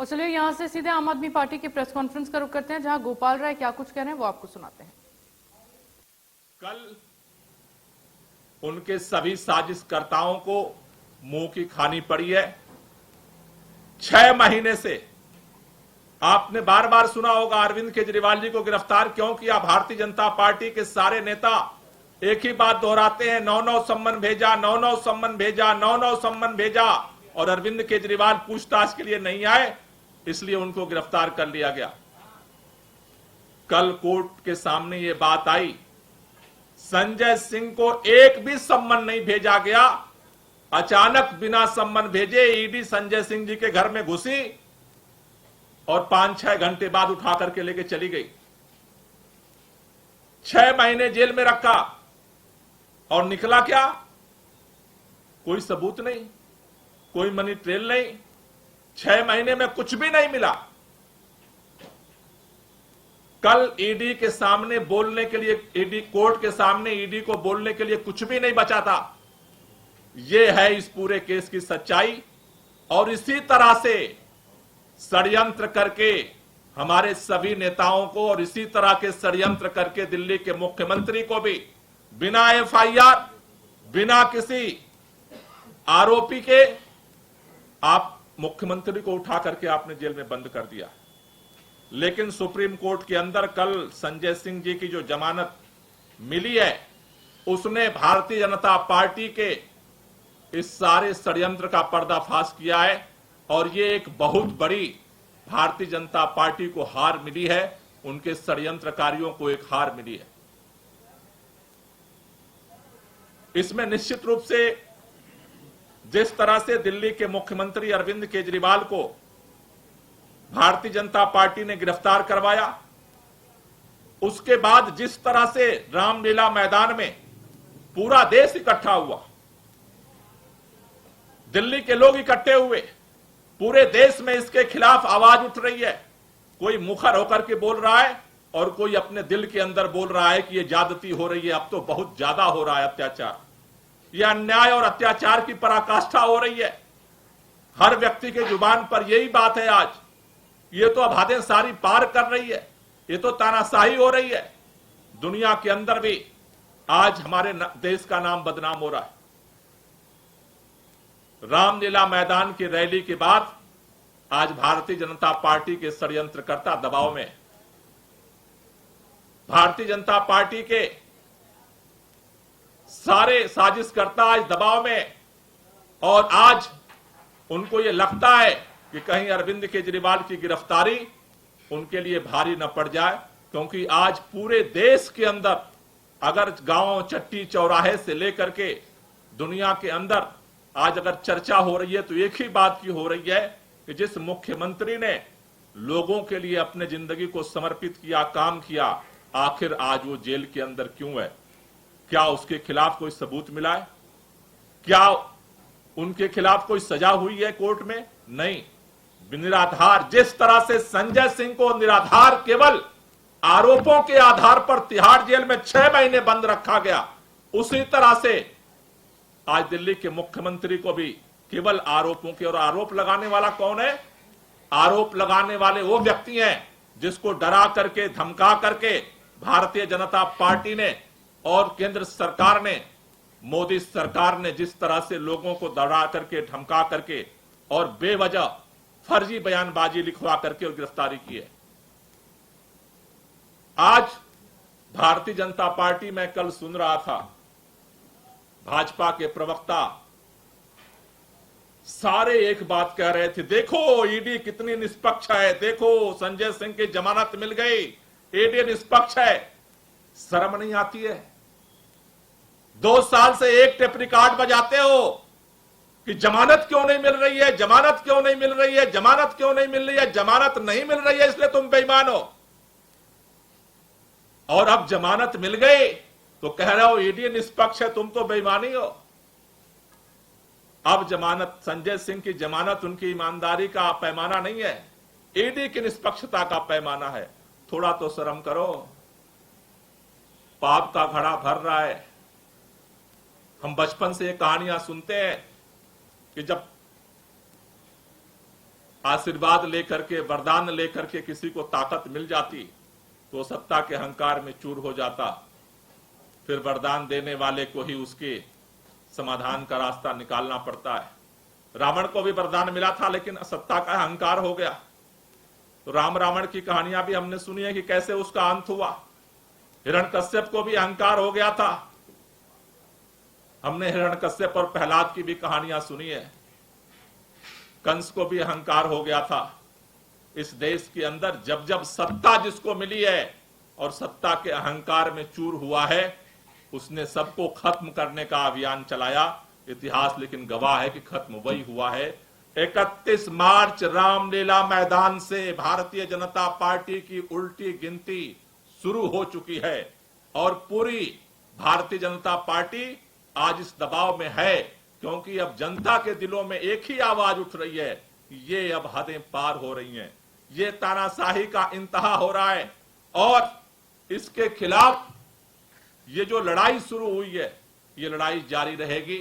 और चलिए यहाँ से सीधे आम आदमी पार्टी की प्रेस कॉन्फ्रेंस का रुख करते हैं, जहां गोपाल राय क्या कुछ कह रहे हैं वो आपको सुनाते हैं। कल उनके सभी साजिशकर्ताओं को मुंह की खानी पड़ी है। 6 महीने से आपने बार बार सुना होगा अरविंद केजरीवाल जी को गिरफ्तार क्यों किया। भारतीय जनता पार्टी के सारे नेता एक ही बात दोहराते हैं, 9-9 सम्मन भेजा, 9-9 सम्मन भेजा, 9-9 सम्मन भेजा, और अरविंद केजरीवाल पूछताछ के लिए नहीं आए, इसलिए उनको गिरफ्तार कर लिया गया। कल कोर्ट के सामने ये बात आई, संजय सिंह को एक भी सम्मन नहीं भेजा गया। अचानक बिना सम्मन भेजे ईडी संजय सिंह जी के घर में घुसी और 5-6 घंटे बाद उठा करके लेके चली गई। 6 महीने जेल में रखा और निकला क्या? कोई सबूत नहीं, कोई मनी ट्रेल नहीं, 6 महीने में कुछ भी नहीं मिला। कल ईडी के सामने बोलने के लिए, ईडी कोर्ट के सामने ईडी को बोलने के लिए कुछ भी नहीं बचा था। यह है इस पूरे केस की सच्चाई। और इसी तरह से षड्यंत्र करके हमारे सभी नेताओं को, और इसी तरह के षड्यंत्र करके दिल्ली के मुख्यमंत्री को भी बिना एफआईआर, बिना किसी आरोपी के आप मुख्यमंत्री को उठा करके आपने जेल में बंद कर दिया। लेकिन सुप्रीम कोर्ट के अंदर कल संजय सिंह जी की जो जमानत मिली है, उसने भारतीय जनता पार्टी के इस सारे षड्यंत्र का पर्दाफाश किया है। और ये एक बहुत बड़ी भारतीय जनता पार्टी को हार मिली है, उनके षड्यंत्रकारियों को एक हार मिली है। इसमें निश्चित रूप से जिस तरह से दिल्ली के मुख्यमंत्री अरविंद केजरीवाल को भारतीय जनता पार्टी ने गिरफ्तार करवाया, उसके बाद जिस तरह से रामलीला मैदान में पूरा देश इकट्ठा हुआ, दिल्ली के लोग इकट्ठे हुए, पूरे देश में इसके खिलाफ आवाज उठ रही है। कोई मुखर होकर के बोल रहा है और कोई अपने दिल के अंदर बोल रहा है कि यह ज्यादती हो रही है, अब तो बहुत ज्यादा हो रहा है अत्याचार, यह अन्याय और अत्याचार की पराकाष्ठा हो रही है। हर व्यक्ति के जुबान पर यही बात है आज। ये तो अब हदें सारी पार कर रही है, ये तो तानाशाही हो रही है। दुनिया के अंदर भी आज हमारे देश का नाम बदनाम हो रहा है। रामलीला मैदान की रैली के बाद आज भारतीय जनता पार्टी के षड्यंत्रकर्ता दबाव में, भारतीय जनता पार्टी के सारे साजिशकर्ता आज दबाव में, और आज उनको यह लगता है कि कहीं अरविंद केजरीवाल की गिरफ्तारी उनके लिए भारी न पड़ जाए। क्योंकि आज पूरे देश के अंदर, अगर गांव, चट्टी, चौराहे से लेकर के दुनिया के अंदर आज अगर चर्चा हो रही है तो एक ही बात की हो रही है कि जिस मुख्यमंत्री ने लोगों के लिए अपने जिंदगी को समर्पित किया, काम किया, आखिर आज वो जेल के अंदर क्यों है? क्या उसके खिलाफ कोई सबूत मिला है? क्या उनके खिलाफ कोई सजा हुई है कोर्ट में? नहीं। निराधार, जिस तरह से संजय सिंह को निराधार केवल आरोपों के आधार पर तिहाड़ जेल में 6 महीने बंद रखा गया, उसी तरह से आज दिल्ली के मुख्यमंत्री को भी केवल आरोपों के, और आरोप लगाने वाला कौन है? आरोप लगाने वाले वो व्यक्ति हैं जिसको डरा करके, धमका करके भारतीय जनता पार्टी ने और केंद्र सरकार ने, मोदी सरकार ने जिस तरह से लोगों को डरा करके, धमका करके और बेवजह फर्जी बयानबाजी लिखवा करके और गिरफ्तारी की है। आज भारतीय जनता पार्टी में कल सुन रहा था, भाजपा के प्रवक्ता सारे एक बात कह रहे थे, देखो ईडी कितनी निष्पक्ष है, देखो संजय सिंह की जमानत मिल गई, ईडी निष्पक्ष है। शर्म नहीं आती है? 2 साल से एक टेप रिकॉर्ड बजाते हो कि जमानत क्यों नहीं मिल रही है, जमानत क्यों नहीं मिल रही है, जमानत क्यों नहीं मिल रही है, जमानत नहीं मिल रही है इसलिए तुम बेईमान हो। और अब जमानत मिल गई तो कह रहे हो ईडी निष्पक्ष है, तुम तो बेईमानी हो। अब जमानत, संजय सिंह की जमानत उनकी ईमानदारी का पैमाना नहीं है, ईडी की निष्पक्षता का पैमाना है। थोड़ा तो शर्म करो। पाप का घड़ा भर रहा है। हम बचपन से ये कहानियां सुनते हैं कि जब आशीर्वाद लेकर के, वरदान लेकर के किसी को ताकत मिल जाती तो सत्ता के अहंकार में चूर हो जाता, फिर वरदान देने वाले को ही उसके समाधान का रास्ता निकालना पड़ता है। रावण को भी वरदान मिला था लेकिन सत्ता का अहंकार हो गया। तो राम रावण की कहानियां भी हमने सुनी है कि कैसे उसका अंत हुआ। हिरण्यकश्यप को भी अहंकार हो गया था, हमने हिरण्यकश्यप और प्रहलाद की भी कहानियां सुनी है। कंस को भी अहंकार हो गया था। इस देश के अंदर जब जब सत्ता जिसको मिली है और सत्ता के अहंकार में चूर हुआ है, उसने सबको खत्म करने का अभियान चलाया। इतिहास लेकिन गवाह है कि खत्म वही हुआ है। 31 मार्च रामलीला मैदान से भारतीय जनता पार्टी की उल्टी गिनती शुरू हो चुकी है और पूरी भारतीय जनता पार्टी आज इस दबाव में है, क्योंकि अब जनता के दिलों में एक ही आवाज उठ रही है, ये अब हदें पार हो रही हैं, ये तानाशाही का इंतहा हो रहा है और इसके खिलाफ ये जो लड़ाई शुरू हुई है, ये लड़ाई जारी रहेगी।